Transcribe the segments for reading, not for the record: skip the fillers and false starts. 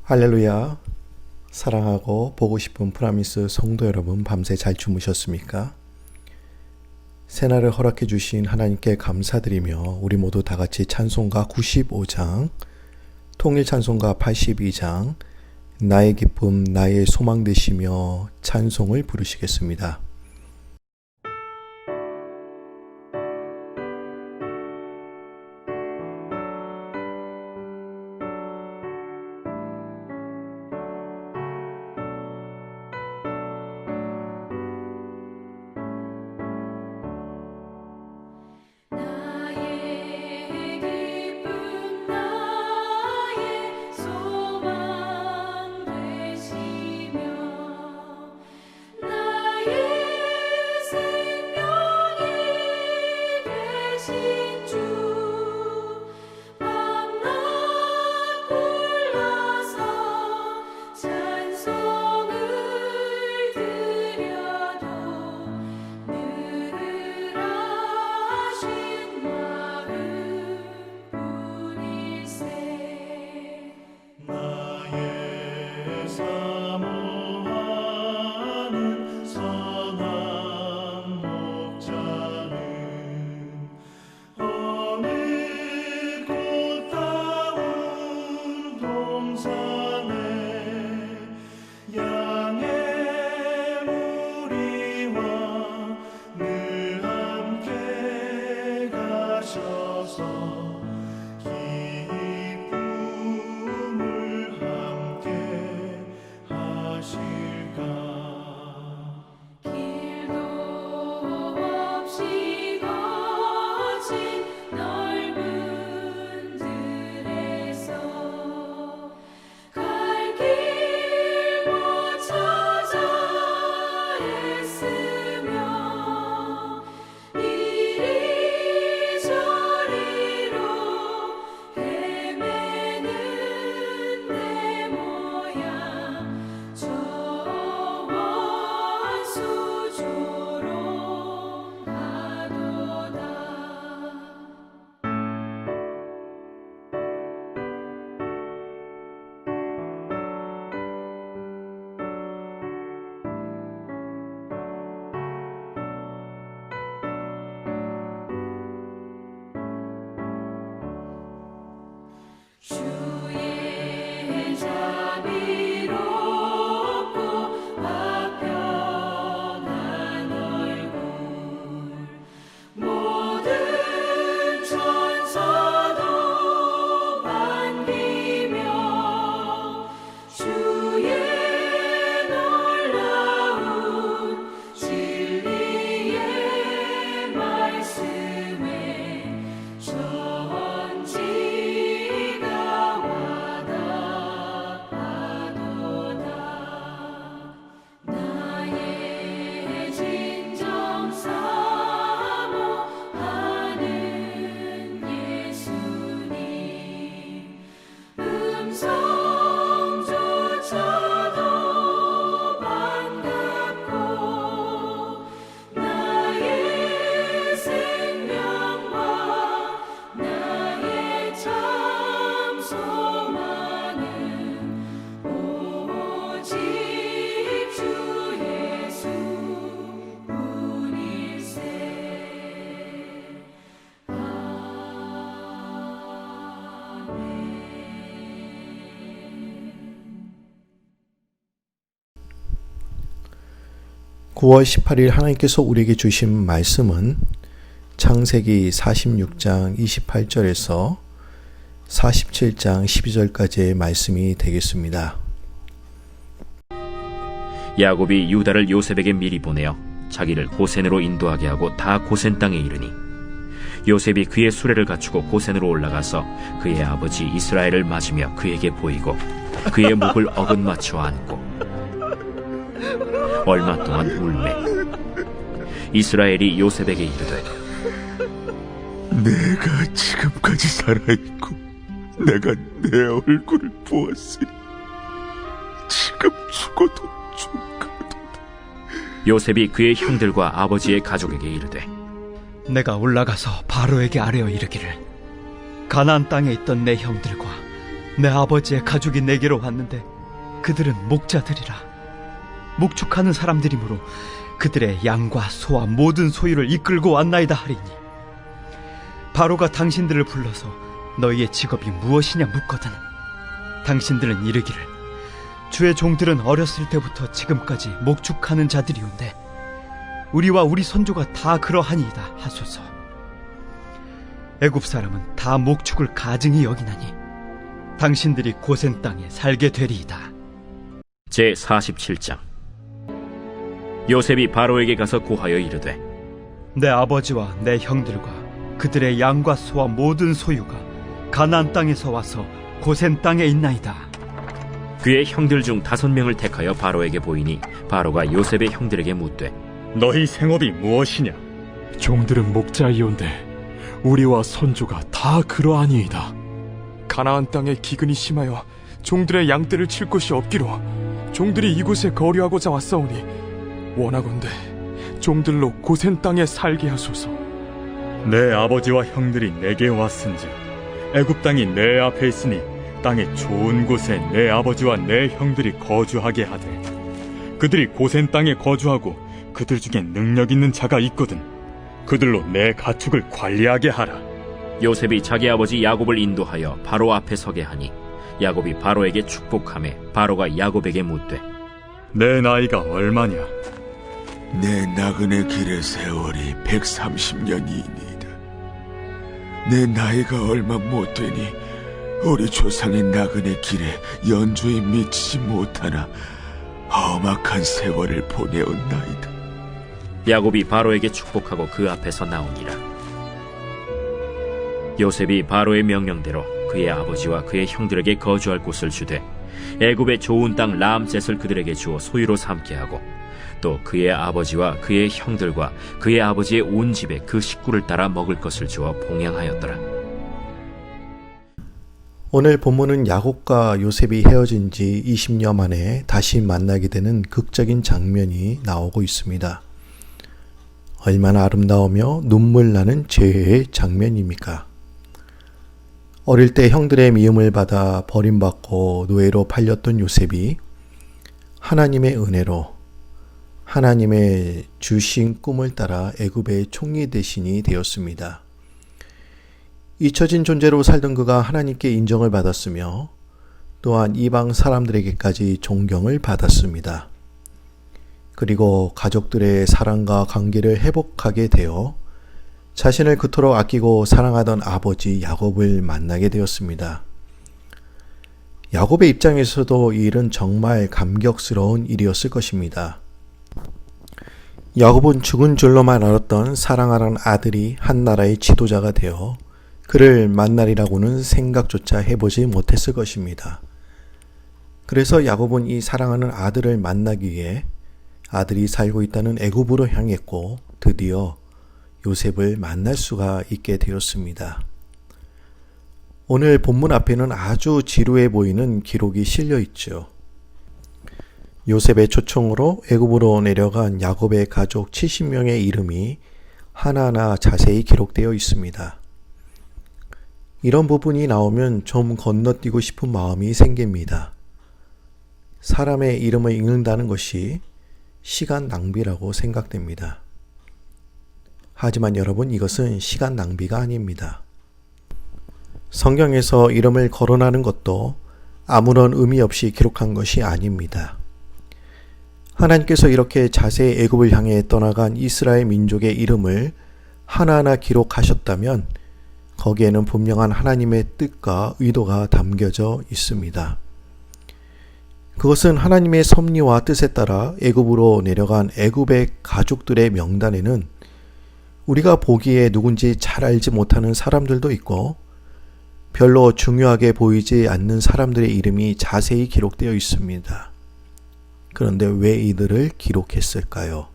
할렐루야. 사랑하고 보고 싶은 프라미스 성도 여러분, 밤새 잘 주무셨습니까? 새날을 허락해 주신 하나님께 감사드리며 우리 모두 다 같이 찬송가 95장, 통일 찬송가 82장, 나의 기쁨 나의 소망 되시며 찬송을 부르시겠습니다. (9월 18일) 하나님께서 우리에게 주신 말씀은 창세기 46장 28절에서 47장 12절까지의 말씀이 되겠습니다. 야곱이 유다를 요셉에게 미리 보내어 자기를 고센으로 인도하게 하고 다 고센 땅에 이르니 요셉이 그의 수레를 갖추고 고센으로 올라가서 그의 아버지 이스라엘을 맞으며 그에게 보이고 그의 목을 어긋맞춰 안고 얼마 동안 울매 이스라엘이 요셉에게 이르되 내가 지금까지 살아있고 내가 내 얼굴을 보았으니 지금 죽어도 좋거든. 요셉이 그의 형들과 아버지의 가족에게 이르되 내가 올라가서 바로에게 아뢰어 이르기를 가나안 땅에 있던 내 형들과 내 아버지의 가족이 내게로 왔는데 그들은 목자들이라. 목축하는 사람들이므로 그들의 양과 소와 모든 소유를 이끌고 왔나이다 하리니, 바로가 당신들을 불러서 너희의 직업이 무엇이냐 묻거든 당신들은 이르기를, 주의 종들은 어렸을 때부터 지금까지 목축하는 자들이온데 우리와 우리 선조가 다 그러하니이다 하소서. 애굽 사람은 다 목축을 가증히 여기나니 당신들이 고센 땅에 살게 되리이다. 제47장. 요셉이 바로에게 가서 고하여 이르되, 내 아버지와 내 형들과 그들의 양과 소와 모든 소유가 가나안 땅에서 와서 고센 땅에 있나이다. 그의 형들 중 5명을 택하여 바로에게 보이니 바로가 요셉의 형들에게 묻되, 너희 생업이 무엇이냐? 종들은 목자이온데 우리와 선조가 다 그러하니이다. 가나안 땅에 기근이 심하여 종들의 양떼를 칠 곳이 없기로 종들이 이곳에 거류하고자 왔사오니 원하건대 종들로 고센 땅에 살게 하소서. 내 아버지와 형들이 내게 왔은즉 애굽 땅이 내 앞에 있으니 땅의 좋은 곳에 내 아버지와 내 형들이 거주하게 하되, 그들이 고센 땅에 거주하고 그들 중에 능력 있는 자가 있거든 그들로 내 가축을 관리하게 하라. 요셉이 자기 아버지 야곱을 인도하여 바로 앞에 서게 하니 야곱이 바로에게 축복하매 바로가 야곱에게 묻되, 내 나이가 얼마냐? 내 나그네 길의 세월이 130년이니이다. 내 나이가 얼마 못되니 우리 조상의 나그네 길에 연주에 미치지 못하나 험악한 세월을 보내었나이다. 야곱이 바로에게 축복하고 그 앞에서 나오니라. 요셉이 바로의 명령대로 그의 아버지와 그의 형들에게 거주할 곳을 주되 애굽의 좋은 땅 라암셋을 그들에게 주어 소유로 삼게 하고, 또 그의 아버지와 그의 형들과 그의 아버지의 온 집에 그 식구를 따라 먹을 것을 주어 봉양하였더라. 오늘 본문은 야곱과 요셉이 헤어진 지 20년 만에 다시 만나게 되는 극적인 장면이 나오고 있습니다. 얼마나 아름다우며 눈물 나는 재회의 장면입니까? 어릴 때 형들의 미움을 받아 버림받고 노예로 팔렸던 요셉이 하나님의 은혜로 하나님의 주신 꿈을 따라 애굽의 총리 대신이 되었습니다. 잊혀진 존재로 살던 그가 하나님께 인정을 받았으며 또한 이방 사람들에게까지 존경을 받았습니다. 그리고 가족들의 사랑과 관계를 회복하게 되어 자신을 그토록 아끼고 사랑하던 아버지 야곱을 만나게 되었습니다. 야곱의 입장에서도 이 일은 정말 감격스러운 일이었을 것입니다. 야곱은 죽은 줄로만 알았던 사랑하는 아들이 한 나라의 지도자가 되어 그를 만나리라고는 생각조차 해보지 못했을 것입니다. 그래서 야곱은 이 사랑하는 아들을 만나기 위해 아들이 살고 있다는 애굽으로 향했고 드디어 요셉을 만날 수가 있게 되었습니다. 오늘 본문 앞에는 아주 지루해 보이는 기록이 실려 있죠. 요셉의 초청으로 애굽으로 내려간 야곱의 가족 70명의 이름이 하나하나 자세히 기록되어 있습니다. 이런 부분이 나오면 좀 건너뛰고 싶은 마음이 생깁니다. 사람의 이름을 읽는다는 것이 시간 낭비라고 생각됩니다. 하지만 여러분, 이것은 시간 낭비가 아닙니다. 성경에서 이름을 거론하는 것도 아무런 의미 없이 기록한 것이 아닙니다. 하나님께서 이렇게 자세히 애굽을 향해 떠나간 이스라엘 민족의 이름을 하나하나 기록하셨다면 거기에는 분명한 하나님의 뜻과 의도가 담겨져 있습니다. 그것은 하나님의 섭리와 뜻에 따라 애굽으로 내려간 애굽의 가족들의 명단에는 우리가 보기에 누군지 잘 알지 못하는 사람들도 있고 별로 중요하게 보이지 않는 사람들의 이름이 자세히 기록되어 있습니다. 그런데 왜 이들을 기록했을까요?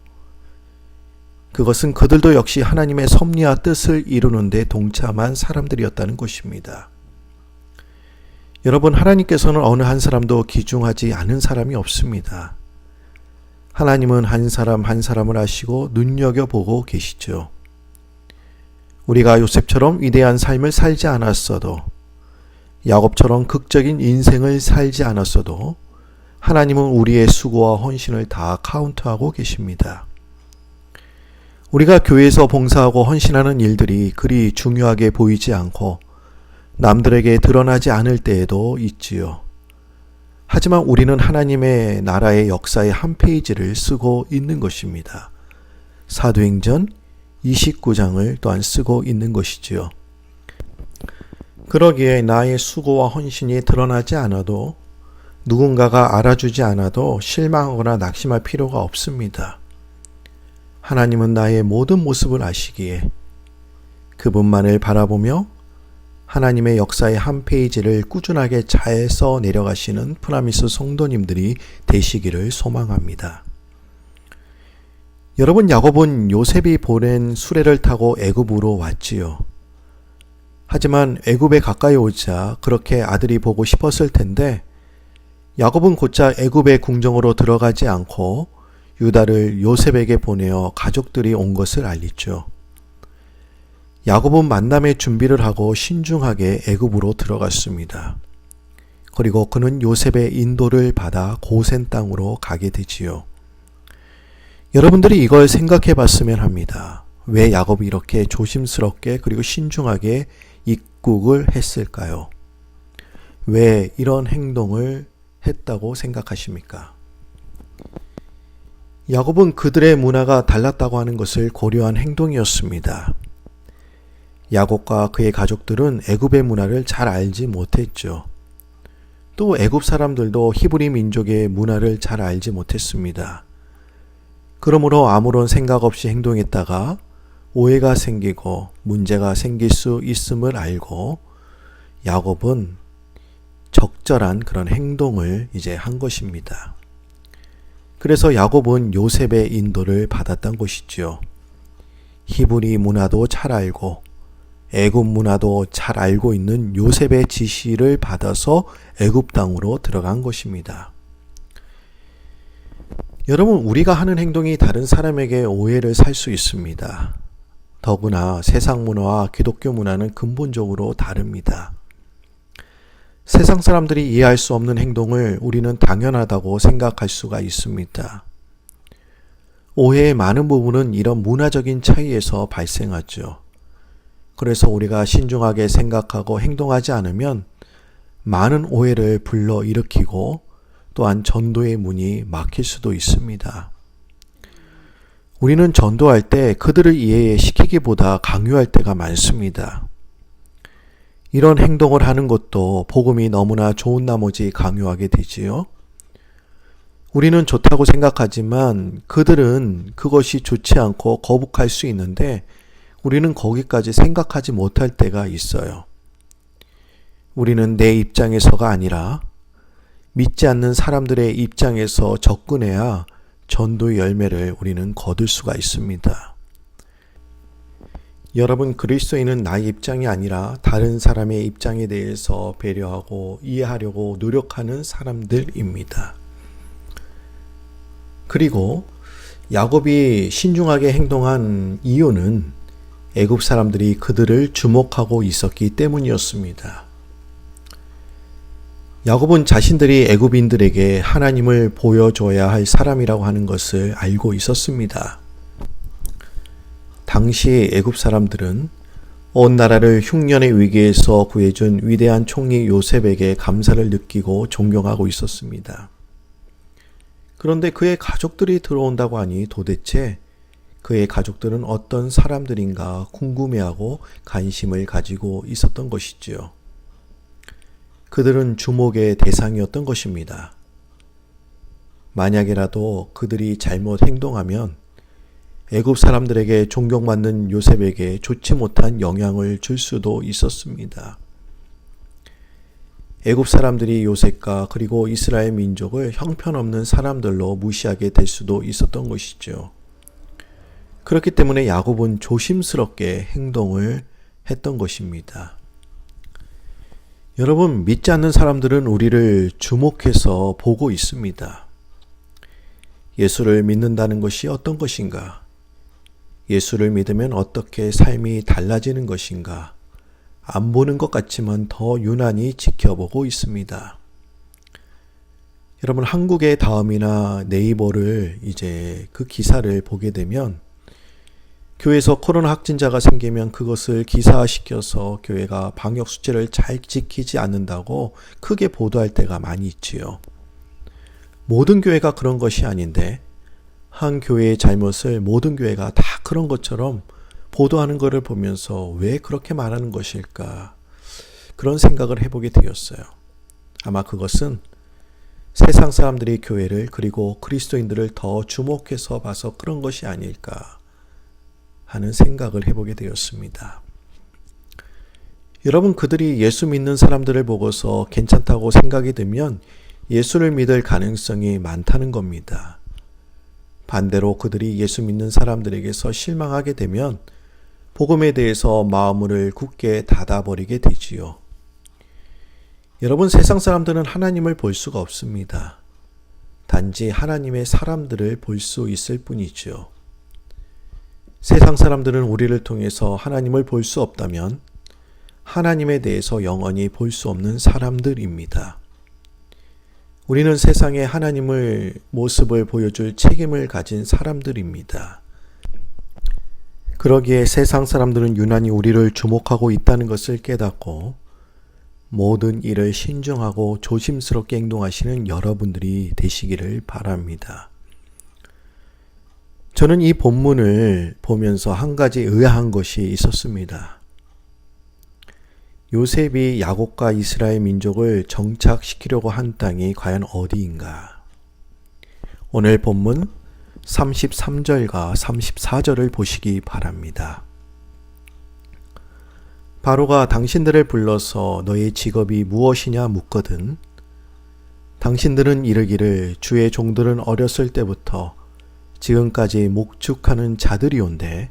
그것은 그들도 역시 하나님의 섭리와 뜻을 이루는 데 동참한 사람들이었다는 것입니다. 여러분, 하나님께서는 어느 한 사람도 기중하지 않은 사람이 없습니다. 하나님은 한 사람 한 사람을 아시고 눈여겨보고 계시죠. 우리가 요셉처럼 위대한 삶을 살지 않았어도 야곱처럼 극적인 인생을 살지 않았어도 하나님은 우리의 수고와 헌신을 다 카운트하고 계십니다. 우리가 교회에서 봉사하고 헌신하는 일들이 그리 중요하게 보이지 않고 남들에게 드러나지 않을 때에도 있지요. 하지만 우리는 하나님의 나라의 역사의 한 페이지를 쓰고 있는 것입니다. 사도행전 29장을 또한 쓰고 있는 것이지요. 그러기에 나의 수고와 헌신이 드러나지 않아도 누군가가 알아주지 않아도 실망하거나 낙심할 필요가 없습니다. 하나님은 나의 모든 모습을 아시기에 그분만을 바라보며 하나님의 역사의 한 페이지를 꾸준하게 잘 써 내려가시는 프라미스 성도님들이 되시기를 소망합니다. 여러분, 야곱은 요셉이 보낸 수레를 타고 애굽으로 왔지요. 하지만 애굽에 가까이 오자 그렇게 아들이 보고 싶었을 텐데 야곱은 곧잘 애굽의 궁정으로 들어가지 않고 유다를 요셉에게 보내어 가족들이 온 것을 알리죠. 야곱은 만남의 준비를 하고 신중하게 애굽으로 들어갔습니다. 그리고 그는 요셉의 인도를 받아 고센 땅으로 가게 되지요. 여러분들이 이걸 생각해 봤으면 합니다. 왜 야곱이 이렇게 조심스럽게 그리고 신중하게 입국을 했을까요? 왜 이런 행동을 했다고 생각하십니까? 야곱은 그들의 문화가 달랐다고 하는 것을 고려한 행동이었습니다. 야곱과 그의 가족들은 애굽의 문화를 잘 알지 못했죠. 또 애굽 사람들도 히브리 민족의 문화를 잘 알지 못했습니다. 그러므로 아무런 생각 없이 행동했다가 오해가 생기고 문제가 생길 수 있음을 알고 야곱은 적절한 그런 행동을 이제 한 것입니다. 그래서 야곱은 요셉의 인도를 받았던 것이죠. 히브리 문화도 잘 알고 애굽 문화도 잘 알고 있는 요셉의 지시를 받아서 애굽 땅으로 들어간 것입니다. 여러분, 우리가 하는 행동이 다른 사람에게 오해를 살 수 있습니다. 더구나 세상 문화와 기독교 문화는 근본적으로 다릅니다. 세상 사람들이 이해할 수 없는 행동을 우리는 당연하다고 생각할 수가 있습니다. 오해의 많은 부분은 이런 문화적인 차이에서 발생하죠. 그래서 우리가 신중하게 생각하고 행동하지 않으면 많은 오해를 불러일으키고 또한 전도의 문이 막힐 수도 있습니다. 우리는 전도할 때 그들을 이해시키기보다 강요할 때가 많습니다. 이런 행동을 하는 것도 복음이 너무나 좋은 나머지 강요하게 되지요. 우리는 좋다고 생각하지만 그들은 그것이 좋지 않고 거북할 수 있는데 우리는 거기까지 생각하지 못할 때가 있어요. 우리는 내 입장에서가 아니라 믿지 않는 사람들의 입장에서 접근해야 전도의 열매를 우리는 거둘 수가 있습니다. 여러분, 그리스도인은 나의 입장이 아니라 다른 사람의 입장에 대해서 배려하고 이해하려고 노력하는 사람들입니다. 그리고 야곱이 신중하게 행동한 이유는 애굽 사람들이 그들을 주목하고 있었기 때문이었습니다. 야곱은 자신들이 애굽인들에게 하나님을 보여줘야 할 사람이라고 하는 것을 알고 있었습니다. 당시 애굽 사람들은 온 나라를 흉년의 위기에서 구해준 위대한 총리 요셉에게 감사를 느끼고 존경하고 있었습니다. 그런데 그의 가족들이 들어온다고 하니 도대체 그의 가족들은 어떤 사람들인가 궁금해하고 관심을 가지고 있었던 것이지요. 그들은 주목의 대상이었던 것입니다. 만약이라도 그들이 잘못 행동하면 애굽 사람들에게 존경받는 요셉에게 좋지 못한 영향을 줄 수도 있었습니다. 애굽 사람들이 요셉과 그리고 이스라엘 민족을 형편없는 사람들로 무시하게 될 수도 있었던 것이죠. 그렇기 때문에 야곱은 조심스럽게 행동을 했던 것입니다. 여러분, 믿지 않는 사람들은 우리를 주목해서 보고 있습니다. 예수를 믿는다는 것이 어떤 것인가? 예수를 믿으면 어떻게 삶이 달라지는 것인가? 안 보는 것 같지만 더 유난히 지켜보고 있습니다. 여러분, 한국의 다음이나 네이버를 이제 그 기사를 보게 되면 교회에서 코로나 확진자가 생기면 그것을 기사화시켜서 교회가 방역 수칙을 잘 지키지 않는다고 크게 보도할 때가 많이 있지요. 모든 교회가 그런 것이 아닌데 한 교회의 잘못을 모든 교회가 다 그런 것처럼 보도하는 것을 보면서 왜 그렇게 말하는 것일까? 그런 생각을 해보게 되었어요. 아마 그것은 세상 사람들이 교회를 그리고 그리스도인들을 더 주목해서 봐서 그런 것이 아닐까 하는 생각을 해보게 되었습니다. 여러분, 그들이 예수 믿는 사람들을 보고서 괜찮다고 생각이 들면 예수를 믿을 가능성이 많다는 겁니다. 반대로 그들이 예수 믿는 사람들에게서 실망하게 되면 복음에 대해서 마음을 굳게 닫아버리게 되지요. 여러분, 세상 사람들은 하나님을 볼 수가 없습니다. 단지 하나님의 사람들을 볼 수 있을 뿐이죠. 세상 사람들은 우리를 통해서 하나님을 볼 수 없다면 하나님에 대해서 영원히 볼 수 없는 사람들입니다. 우리는 세상에 하나님의 모습을 보여줄 책임을 가진 사람들입니다. 그러기에 세상 사람들은 유난히 우리를 주목하고 있다는 것을 깨닫고 모든 일을 신중하고 조심스럽게 행동하시는 여러분들이 되시기를 바랍니다. 저는 이 본문을 보면서 한 가지 의아한 것이 있었습니다. 요셉이 야곱과 이스라엘 민족을 정착시키려고 한 땅이 과연 어디인가? 오늘 본문 33절과 34절을 보시기 바랍니다. 바로가 당신들을 불러서 너의 직업이 무엇이냐 묻거든 당신들은 이르기를 주의 종들은 어렸을 때부터 지금까지 목축하는 자들이온데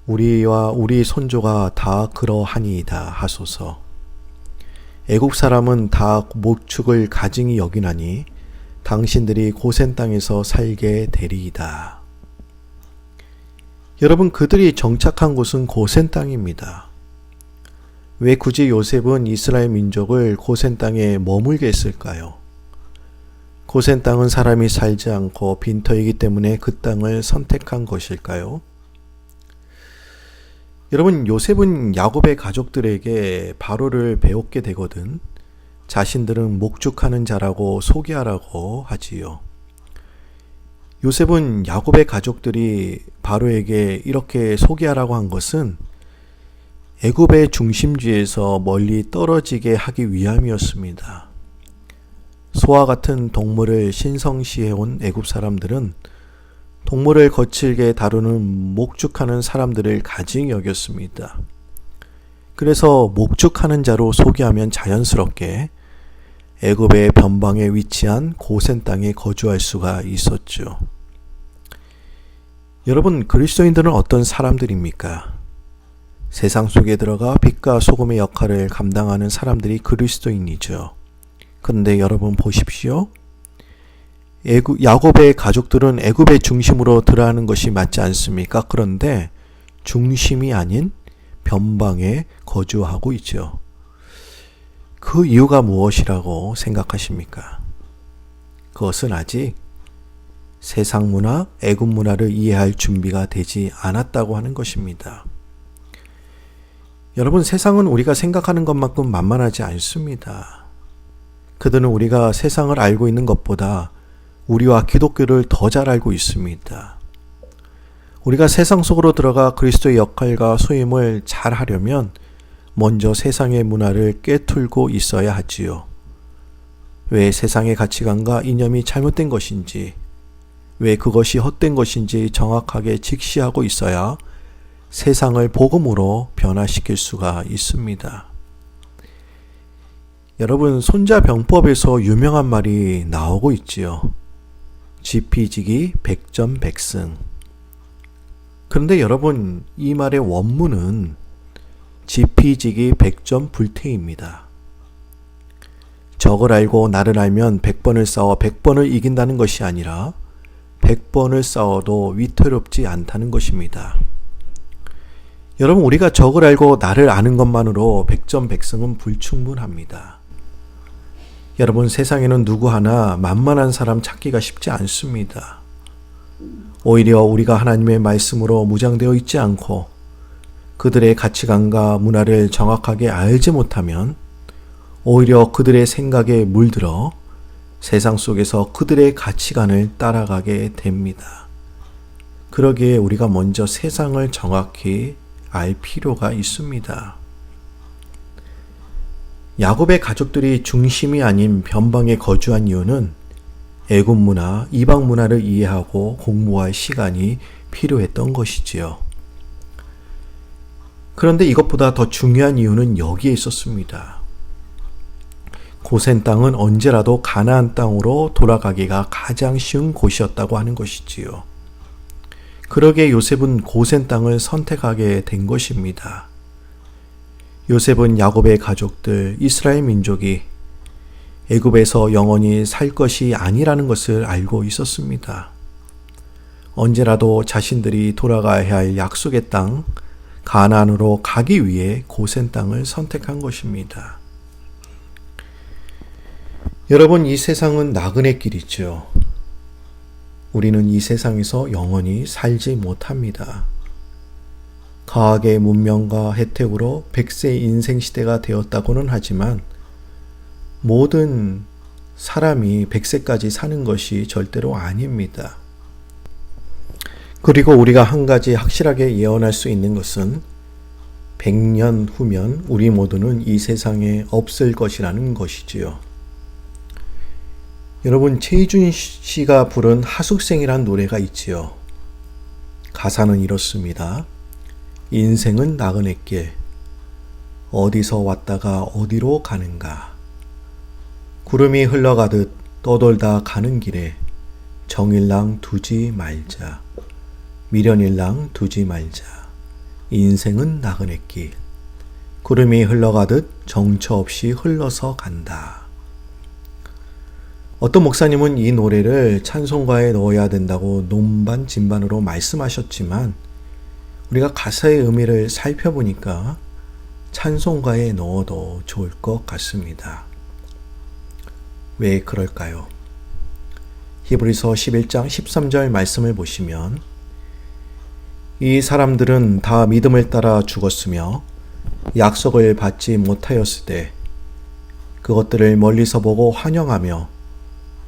우리와 우리 손조가 다 그러하니이다 하소서. 애국 사람은 다 목축을 가증히 여기나니 당신들이 고센 땅에서 살게 되리이다. 여러분, 그들이 정착한 곳은 고센 땅입니다. 왜 굳이 요셉은 이스라엘 민족을 고센 땅에 머물게 했을까요? 고센 땅은 사람이 살지 않고 빈터이기 때문에 그 땅을 선택한 것일까요? 여러분, 요셉은 야곱의 가족들에게 바로를 배웠게 되거든 자신들은 목축하는 자라고 소개하라고 하지요. 요셉은 야곱의 가족들이 바로에게 이렇게 소개하라고 한 것은 애굽의 중심지에서 멀리 떨어지게 하기 위함이었습니다. 소와 같은 동물을 신성시해온 애굽 사람들은 동물을 거칠게 다루는 목축하는 사람들을 가증히 여겼습니다. 그래서 목축하는 자로 소개하면 자연스럽게 애굽의 변방에 위치한 고센 땅에 거주할 수가 있었죠. 여러분, 그리스도인들은 어떤 사람들입니까? 세상 속에 들어가 빛과 소금의 역할을 감당하는 사람들이 그리스도인이죠. 그런데 여러분 보십시오. 야곱의 가족들은 애굽의 중심으로 들어가는 것이 맞지 않습니까? 그런데 중심이 아닌 변방에 거주하고 있죠. 그 이유가 무엇이라고 생각하십니까? 그것은 아직 세상 문화, 애굽 문화를 이해할 준비가 되지 않았다고 하는 것입니다. 여러분, 세상은 우리가 생각하는 것만큼 만만하지 않습니다. 그들은 우리가 세상을 알고 있는 것보다 우리와 기독교를 더 잘 알고 있습니다. 우리가 세상 속으로 들어가 그리스도의 역할과 소임을 잘 하려면 먼저 세상의 문화를 꿰뚫고 있어야 하지요. 왜 세상의 가치관과 이념이 잘못된 것인지, 왜 그것이 헛된 것인지 정확하게 직시하고 있어야 세상을 복음으로 변화시킬 수가 있습니다. 여러분, 손자병법에서 유명한 말이 나오고 있지요. 지피지기 백전백승. 그런데 여러분, 이 말의 원문은 지피지기 백전불태입니다. 적을 알고 나를 알면 100번을 싸워 100번을 이긴다는 것이 아니라 100번을 싸워도 위태롭지 않다는 것입니다. 여러분, 우리가 적을 알고 나를 아는 것만으로 백전백승은 불충분합니다. 여러분, 세상에는 누구 하나 만만한 사람 찾기가 쉽지 않습니다. 오히려 우리가 하나님의 말씀으로 무장되어 있지 않고 그들의 가치관과 문화를 정확하게 알지 못하면 오히려 그들의 생각에 물들어 세상 속에서 그들의 가치관을 따라가게 됩니다. 그러기에 우리가 먼저 세상을 정확히 알 필요가 있습니다. 야곱의 가족들이 중심이 아닌 변방에 거주한 이유는 애굽 문화, 이방 문화를 이해하고 공부할 시간이 필요했던 것이지요. 그런데 이것보다 더 중요한 이유는 여기에 있었습니다. 고센 땅은 언제라도 가나안 땅으로 돌아가기가 가장 쉬운 곳이었다고 하는 것이지요. 그러기에 요셉은 고센 땅을 선택하게 된 것입니다. 요셉은 야곱의 가족들, 이스라엘 민족이 애굽에서 영원히 살 것이 아니라는 것을 알고 있었습니다. 언제라도 자신들이 돌아가야 할 약속의 땅, 가나안으로 가기 위해 고센 땅을 선택한 것입니다. 여러분, 이 세상은 나그네 길이죠. 우리는 이 세상에서 영원히 살지 못합니다. 과학의 문명과 혜택으로 100세 인생 시대가 되었다고는 하지만 모든 사람이 100세까지 사는 것이 절대로 아닙니다. 그리고 우리가 한 가지 확실하게 예언할 수 있는 것은 100년 후면 우리 모두는 이 세상에 없을 것이라는 것이지요. 여러분, 최희준 씨가 부른 하숙생이란 노래가 있지요. 가사는 이렇습니다. 인생은 나그네 길, 어디서 왔다가 어디로 가는가. 구름이 흘러가듯 떠돌다 가는 길에 정일랑 두지 말자. 미련일랑 두지 말자. 인생은 나그네 길, 구름이 흘러가듯 정처 없이 흘러서 간다. 어떤 목사님은 이 노래를 찬송가에 넣어야 된다고 논반진반으로 말씀하셨지만 우리가 가사의 의미를 살펴보니까 찬송가에 넣어도 좋을 것 같습니다. 왜 그럴까요? 히브리서 11장 13절 말씀을 보시면 이 사람들은 다 믿음을 따라 죽었으며 약속을 받지 못하였을 때 그것들을 멀리서 보고 환영하며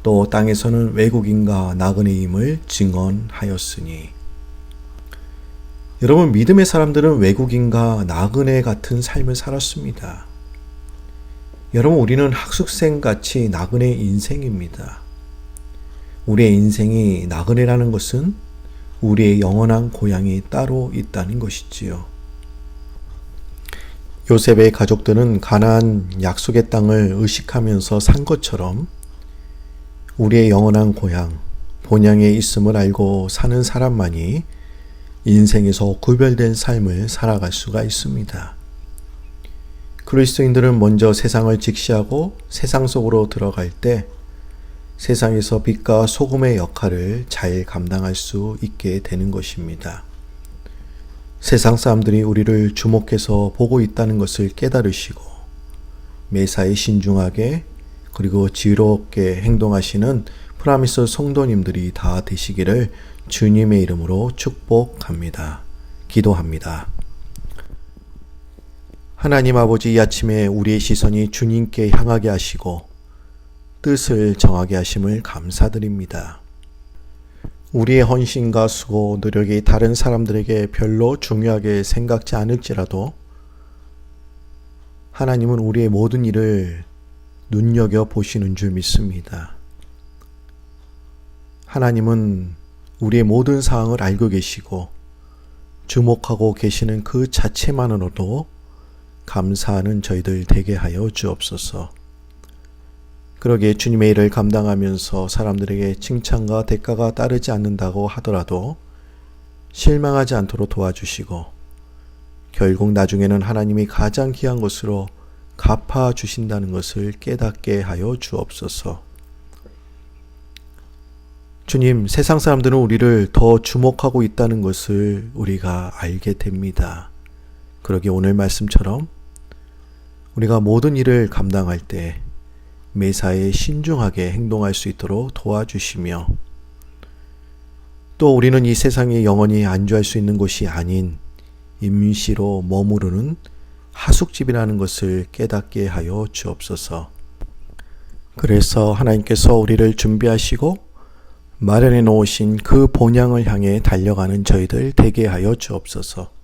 또 땅에서는 외국인과 나그네임을 증언하였으니. 여러분, 믿음의 사람들은 외국인과 나그네 같은 삶을 살았습니다. 여러분, 우리는 학숙생같이 나그네 인생입니다. 우리의 인생이 나그네라는 것은 우리의 영원한 고향이 따로 있다는 것이지요. 요셉의 가족들은 가나안 약속의 땅을 의식하면서 산 것처럼 우리의 영원한 고향, 본향에 있음을 알고 사는 사람만이 인생에서 구별된 삶을 살아갈 수가 있습니다. 그리스도인들은 먼저 세상을 직시하고 세상 속으로 들어갈 때 세상에서 빛과 소금의 역할을 잘 감당할 수 있게 되는 것입니다. 세상 사람들이 우리를 주목해서 보고 있다는 것을 깨달으시고 매사에 신중하게 그리고 지혜롭게 행동하시는 프라미스 성도님들이 다 되시기를 주님의 이름으로 축복합니다. 기도합니다. 하나님 아버지, 이 아침에 우리의 시선이 주님께 향하게 하시고 뜻을 정하게 하심을 감사드립니다. 우리의 헌신과 수고, 노력이 다른 사람들에게 별로 중요하게 생각지 않을지라도 하나님은 우리의 모든 일을 눈여겨보시는 줄 믿습니다. 하나님은 우리의 모든 사항을 알고 계시고 주목하고 계시는 그 자체만으로도 감사하는 저희들 되게 하여 주옵소서. 그러기에 주님의 일을 감당하면서 사람들에게 칭찬과 대가가 따르지 않는다고 하더라도 실망하지 않도록 도와주시고 결국 나중에는 하나님이 가장 귀한 것으로 갚아주신다는 것을 깨닫게 하여 주옵소서. 주님, 세상 사람들은 우리를 더 주목하고 있다는 것을 우리가 알게 됩니다. 그러기 오늘 말씀처럼 우리가 모든 일을 감당할 때 매사에 신중하게 행동할 수 있도록 도와주시며, 또 우리는 이 세상에 영원히 안주할 수 있는 곳이 아닌 임시로 머무르는 하숙집이라는 것을 깨닫게 하여 주옵소서. 그래서 하나님께서 우리를 준비하시고 마련해 놓으신 그 본향을 향해 달려가는 저희들 되게 하여 주옵소서.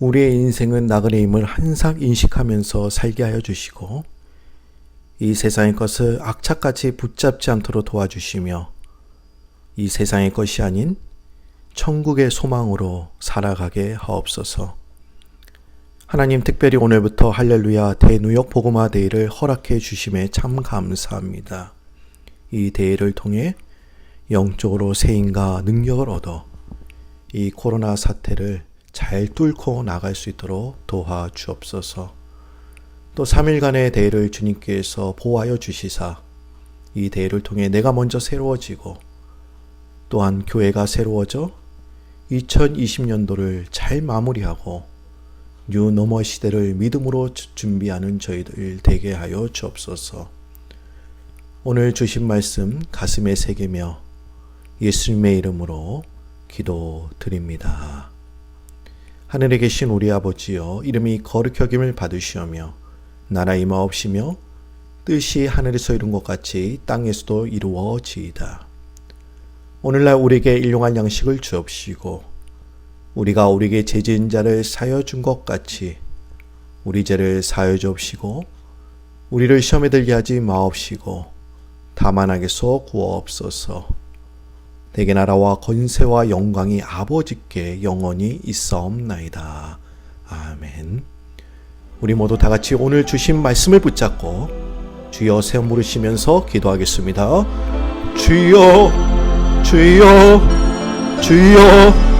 우리의 인생은 나그네임을 항상 인식하면서 살게 하여 주시고, 이 세상의 것을 악착같이 붙잡지 않도록 도와주시며, 이 세상의 것이 아닌 천국의 소망으로 살아가게 하옵소서. 하나님, 특별히 오늘부터 할렐루야 대뉴욕 복음화 대회를 허락해 주심에 참 감사합니다. 이 대회를 통해 영적으로 세임과 능력을 얻어 이 코로나 사태를 잘 뚫고 나갈 수 있도록 도와주옵소서. 또 3일간의 대회를 주님께서 보호하여 주시사 이 대회를 통해 내가 먼저 새로워지고 또한 교회가 새로워져 2020년도를 잘 마무리하고 뉴노멀 시대를 믿음으로 준비하는 저희들 되게 하여 주옵소서. 오늘 주신 말씀 가슴에 새기며 예수님의 이름으로 기도드립니다. 하늘에 계신 우리 아버지여, 이름이 거룩히 여김을 받으시오며 나라 임하옵시며 뜻이 하늘에서 이룬 것 같이 땅에서도 이루어지이다. 오늘날 우리에게 일용할 양식을 주옵시고, 우리가 우리에게 죄 지은 자를 사하여 준 것 같이 우리 죄를 사하여 주옵시고, 우리를 시험에 들게 하지 마옵시고 다만 악에서 구하옵소서. 대개 나라와 권세와 영광이 아버지께 영원히 있사옵나이다. 아멘. 우리 모두 다 같이 오늘 주신 말씀을 붙잡고 주여 세 번 부르시면서 기도하겠습니다. 주여, 주여, 주여.